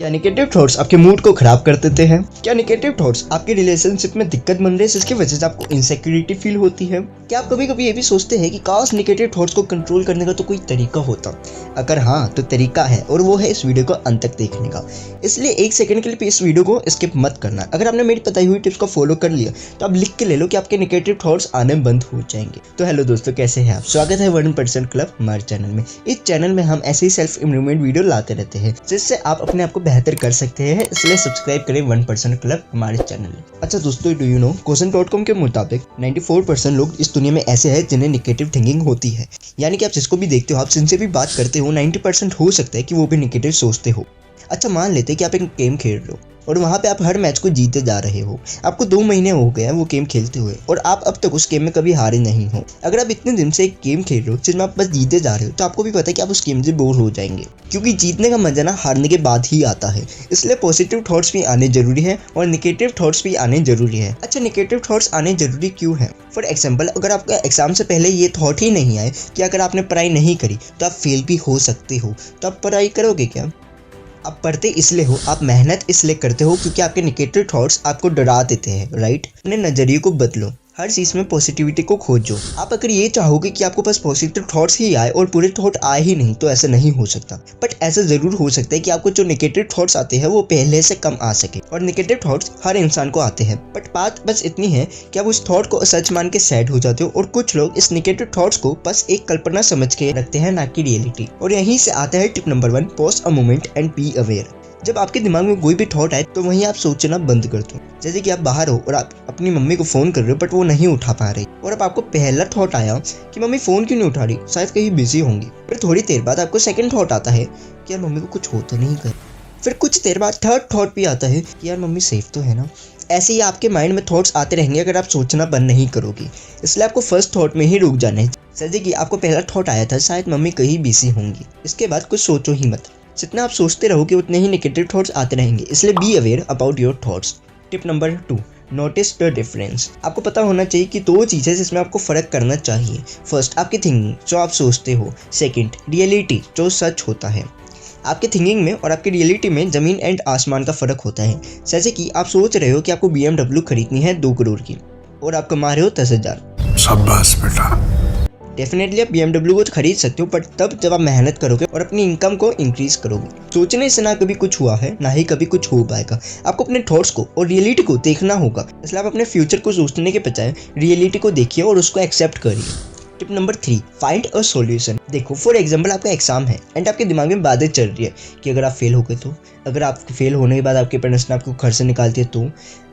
क्या negative thoughts आपके mood को खराब कर देते हैं? क्या नेगेटिव थॉट्स आपके रिलेशनशिप में दिक्कत बन रहे हैं जिसकी वजह से आपको इनसिक्योरिटी फील होती है? क्या आप कभी कभी ये भी सोचते हैं कि काश नेगेटिव थॉट्स को कंट्रोल करने का तो कोई तरीका होता? अगर हाँ तो तरीका है और वो है इस वीडियो को अंत तक देखने का। इसलिए एक सेकंड के लिए इस वीडियो को स्किप मत करना। अगर आपने मेरी बताई हुई टिप्स को फॉलो कर लिया तो आप लिख के ले लो कि आपके नेगेटिव थॉट्स आने बंद हो जाएंगे। तो हेलो दोस्तों, कैसे हैं आप? स्वागत है 1% क्लब हमारे चैनल में। इस चैनल में हम ऐसे ही सेल्फ इम्प्रूवमेंट वीडियो लाते रहते हैं जिससे आप अपने आप को बेहतर कर सकते हैं। इसलिए सब्सक्राइब करें 1% क्लब हमारे चैनल में। अच्छा दोस्तों, डू यू नो क्वेश्चन.com के मुताबिक 94% लोग इस दुनिया में ऐसे हैं जिन्हें नेगेटिव थिंकिंग होती है। यानी कि आप जिसको भी देखते हो, आप जिनसे भी बात करते हो, 90% हो सकता है कि वो भी नेगेटिव सोचते हो। अच्छा, मान लेते हैं कि आप एक गेम खेल रहे हो और वहाँ पे आप हर मैच को जीते जा रहे हो। आपको 2 महीने हो गए हैं वो गेम खेलते हुए और आप अब तक उस गेम में कभी हारे नहीं हो। अगर आप इतने दिन से एक गेम खेल रहे हो जिसमें आप बस जीते जा रहे हो तो आपको भी पता है कि आप उस गेम से बोर हो जाएंगे, क्योंकि जीतने का मजा ना हारने के बाद ही आता है। इसलिए पॉजिटिव थॉट्स भी आने जरूरी है और नेगेटिव थॉट्स भी आने जरूरी है। अच्छा, नेगेटिव थॉट्स आने जरूरी क्यों है? फॉर एग्जाम्पल, अगर आपका एग्जाम से पहले ये थॉट ही नहीं आए कि अगर आपने पढ़ाई नहीं करी तो आप फेल भी हो सकते हो, तो आप पढ़ाई करोगे क्या? आप पढ़ते इसलिए हो, आप मेहनत इसलिए करते हो क्योंकि आपके नेगेटिव थॉट्स आपको डरा देते हैं, राइट? अपने नजरिए को बदलो, हर चीज में पॉजिटिविटी को खोजो। आप अगर ये चाहोगे कि आपको बस पॉजिटिव थॉट्स ही आए और पूरे थॉट आए ही नहीं, तो ऐसा नहीं हो सकता। बट ऐसा जरूर हो सकता है कि आपको जो नेगेटिव थॉट्स आते हैं वो पहले से कम आ सके। और नेगेटिव थॉट्स हर इंसान को आते हैं, बट बात बस इतनी है कि आप उस थॉट को सच मान के सैड हो जाते हो। और कुछ लोग इस नेगेटिव थॉट्स को बस एक कल्पना समझ के रखते हैं, ना कि रियलिटी। और यहीं से आता है tip number 1, pause a moment and be aware. जब आपके दिमाग में कोई भी थॉट आए तो वहीं आप सोचना बंद कर दो। जैसे कि आप बाहर हो और आप अपनी मम्मी को फोन कर रहे हो बट वो नहीं उठा पा रही, और अब आपको पहला थॉट आया कि मम्मी फोन क्यों नहीं उठा रही, शायद कहीं बिजी होंगी। फिर थोड़ी देर बाद आपको सेकंड थॉट आता है कि यार मम्मी को कुछ हो तो नहीं कर। फिर कुछ देर बाद थर्ड थॉट भी आता है कि यार मम्मी सेफ तो है ना। ऐसे ही आपके माइंड में थॉट्स आते रहेंगे अगर आप सोचना बंद नहीं करोगे। इसलिए आपको फर्स्ट थॉट में ही रुक जाना है। जैसे कि आपको पहला थॉट आया था शायद मम्मी कहीं बिजी होंगी, इसके बाद कुछ सोचो ही मत। जितना आप सोचते रहोगे उतने ही नेगेटिव थॉट्स आते रहेंगे। इसलिए be aware about your thoughts. Tip number 2, notice the difference. आपको पता होना चाहिए कि 2 चीज़ें जिसमें आपको फर्क करना चाहिए। फर्स्ट, आपकी थिंकिंग जो आप सोचते हो। सेकंड, रियलिटी जो सच होता है। आपके थिंकिंग में और आपकी रियलिटी में ज़मीन एंड आसमान का फ़र्क होता है। जैसे कि आप सोच रहे हो कि आपको BMW खरीदनी है 2 करोड़ की और आप कमा रहे हो 10,000। शाबाश बेटा। डेफिनेटली आप BMW को खरीद सकते हो, बट तब जब आप मेहनत करोगे और अपनी इनकम को इंक्रीज करोगे। सोचने से ना कभी कुछ हुआ है, ना ही कभी कुछ हो पाएगा। आपको अपने थॉट्स को और रियलिटी को देखना होगा। इसलिए आप अपने फ्यूचर को सोचने के बजाय रियलिटी को देखिए और उसको एक्सेप्ट करिए। Tip number 3, find a solution. देखो, फॉर एग्जाम्पल आपका एग्जाम है एंड आपके दिमाग में बातें चल रही है कि अगर आप फेल हो गए तो, अगर आप फेल होने के बाद आपके पेरेंट्स ने आपको घर से निकाल दिया तो,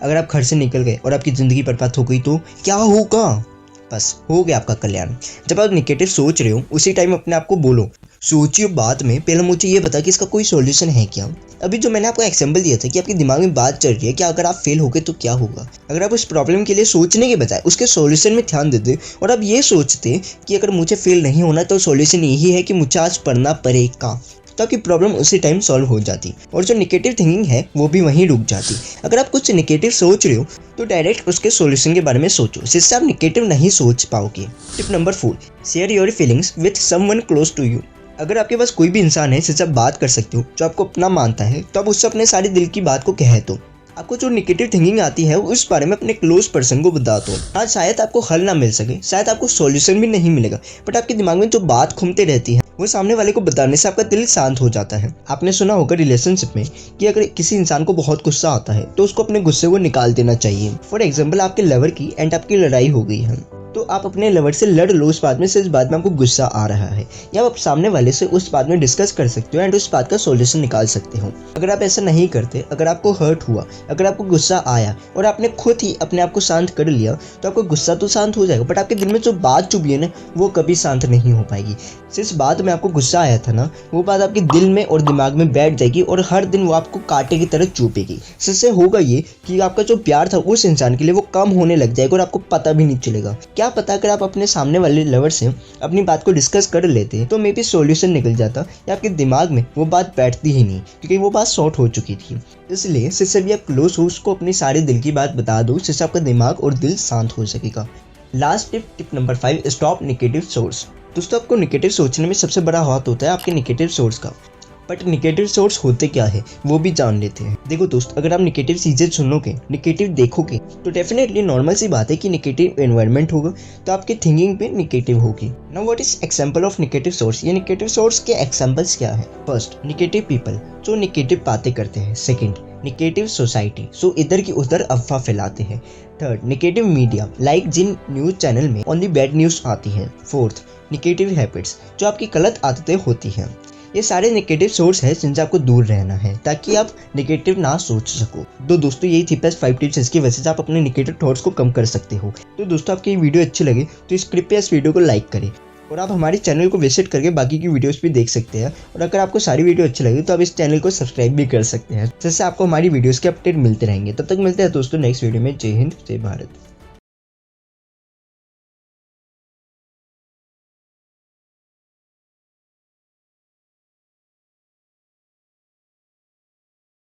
अगर आप घर से निकल गए और आपकी ज़िंदगी बर्बाद हो गई तो क्या होगा? बस हो गया आपका कल्याण। जब आप नेगेटिव सोच रहे हो उसी टाइम अपने आप को बोलो, सोचिए बाद में, पहले मुझे ये बता कि इसका कोई सॉल्यूशन है क्या। अभी जो मैंने आपको एग्जांपल दिया था कि आपके दिमाग में बात चल रही है कि अगर आप फेल हो गए तो क्या होगा, अगर आप उस प्रॉब्लम के लिए सोचने के बजाय उसके सॉल्यूशन में ध्यान देते और आप ये सोचते कि अगर मुझे फेल नहीं होना तो सॉल्यूशन यही है कि मुझे आज पढ़ना पड़ेगा, तो आपकी प्रॉब्लम उसी टाइम सॉल्व हो जाती और जो नेगेटिव थिंकिंग है वो भी वहीं रुक जाती। अगर आप कुछ नेगेटिव सोच रहे हो तो डायरेक्ट उसके सॉल्यूशन के बारे में सोचो, जिससे आप नेगेटिव नहीं सोच पाओगे। Tip number 4, share your feelings with someone close to you. अगर आपके पास कोई भी इंसान है जिससे आप बात कर सकते हो, जो आपको अपना मानता है, तो आप उससे अपने सारे दिल की बात को कह दो। आपको जो नेगेटिव थिंकिंग आती है उस बारे में अपने क्लोज पर्सन को बता दो। आज शायद आपको हल ना मिल सके, शायद आपको सॉल्यूशन भी नहीं मिलेगा, बट आपके दिमाग में जो बात घूमते रहती है वो सामने वाले को बताने से आपका दिल शांत हो जाता है। आपने सुना होगा रिलेशनशिप में कि अगर किसी इंसान को बहुत गुस्सा आता है तो उसको अपने गुस्से को निकाल देना चाहिए। फॉर एग्जाम्पल, आपके लवर की एंड आपकी लड़ाई हो गई है तो आप अपने लवर से लड़ लो उस बात में से, इस बात में आपको गुस्सा आ रहा है, या आप सामने वाले से उस बात में डिस्कस कर सकते हो एंड उस बात का सॉल्यूशन निकाल सकते हो। अगर आप ऐसा नहीं करते, अगर आपको हर्ट हुआ, अगर आपको गुस्सा आया और आपने खुद ही अपने आप को शांत कर लिया तो आपको गुस्सा तो शांत हो जाएगा, बट आपके दिल में जो बात चुभी है ना वो कभी शांत नहीं हो पाएगी। जिस बात में आपको गुस्सा आया था ना वो बात आपके दिल में और दिमाग में बैठ जाएगी और हर दिन वो आपको कांटे की तरह चुभेगी। इससे होगा ये कि आपका जो प्यार था उस इंसान के लिए वो कम होने लग जाएगा और आपको पता भी नहीं चलेगा। क्या पता अगर आप अपने सामने वाले लवर से अपनी बात को डिस्कस कर लेते तो मे बी सॉल्यूशन निकल जाता, या आपके दिमाग में वो बात बैठती ही नहीं क्योंकि वो बात शॉर्ट हो चुकी थी। इसलिए जिससे भी आप क्लोज हो उसको अपनी सारी दिल की बात बता दो, जिससे आपका दिमाग और दिल शांत हो सकेगा। Last tip number 5, stop negative source. दोस्तों, आपको नेगेटिव सोचने में सबसे बड़ा हाथ होता है आपके नेगेटिव सोर्स का। बट निगेटिव सोर्स होते क्या है वो भी जान लेते हैं। देखो दोस्त, अगर आप निगेटिव चीज़ें सुनोगे, निगेटिव देखोगे, तो डेफिनेटली नॉर्मल सी बात है कि निगेटिव एनवायरनमेंट होगा, तो आपकी थिंकिंग भी निगेटिव होगी। Now what is example of negative source? ये निगेटिव सोर्स के एग्जांपल्स क्या है? फर्स्ट, निगेटिव पीपल जो निगेटिव बातें करते हैं। सेकंड, निगेटिव सोसाइटी जो इधर की उधर अफवाह फैलाते हैं। थर्ड, निगेटिव मीडिया लाइक जिन न्यूज चैनल में ओनली बैड न्यूज आती है। फोर्थ, निगेटिव हैबिट्स जो आपकी गलत आदतें होती हैं। ये सारे निगेटिव सोर्स है जिनसे आपको दूर रहना है ताकि आप निगेटिव ना सोच सको। तो दोस्तों यही थी बेस्ट 5 टिप्स जिसकी वजह से आप अपने निगेटिव थॉट्स को कम कर सकते हो। तो दोस्तों आपकी ये वीडियो अच्छी लगे तो इस क्लिप पे इस वीडियो को लाइक करें और आप हमारे चैनल को विजिट करके बाकी की वीडियोस भी देख सकते हैं। और अगर आपको सारी वीडियो अच्छी लगी तो आप इस चैनल को सब्सक्राइब भी कर सकते हैं, जिससे आपको हमारी वीडियोस के अपडेट मिलते रहेंगे। तब तक मिलते हैं दोस्तों नेक्स्ट वीडियो में। जय हिंद, जय भारत।